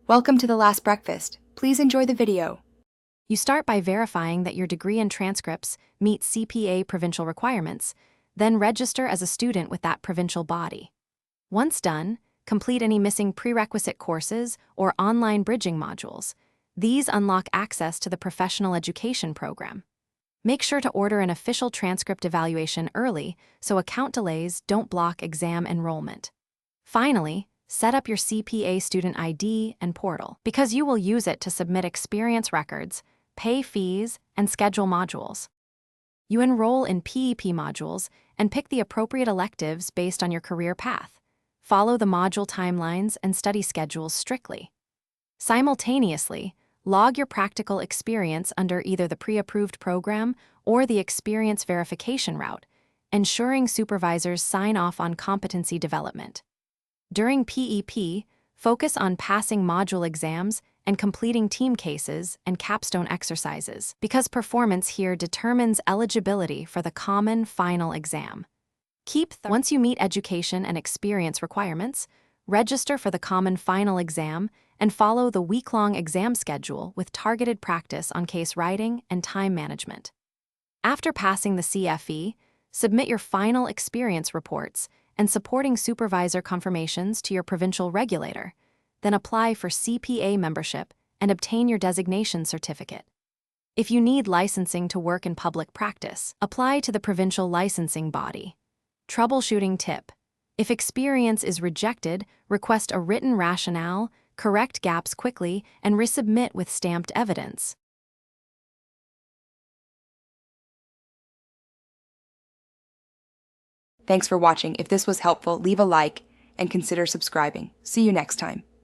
Welcome to the last breakfast. Please enjoy the video. You start by verifying that your degree and transcripts meet CPA provincial requirements, then register as a student with that provincial body. Once done, complete any missing prerequisite courses or online bridging modules. These unlock access to the professional education program. Make sure to order an official transcript evaluation early so account delays don't block exam enrollment. Finally, set up your CPA student ID and portal because you will use it to submit experience records, pay fees, and schedule modules. You enroll in PEP modules and pick the appropriate electives based on your career path. Follow the module timelines and study schedules strictly. Simultaneously, log your practical experience under either the pre-approved program or the experience verification route, ensuring supervisors sign off on competency development. During PEP, focus on passing module exams and completing team cases and capstone exercises because performance here determines eligibility for the common final exam. Once you meet education and experience requirements, register for the common final exam and follow the week-long exam schedule with targeted practice on case writing and time management. After passing the CFE, submit your final experience reports and supporting supervisor confirmations to your provincial regulator, then apply for CPA membership and obtain your designation certificate. If you need licensing to work in public practice, apply to the provincial licensing body. Troubleshooting tip: if experience is rejected, request a written rationale, correct gaps quickly, and resubmit with stamped evidence. Thanks for watching. If this was helpful, leave a like and consider subscribing. See you next time.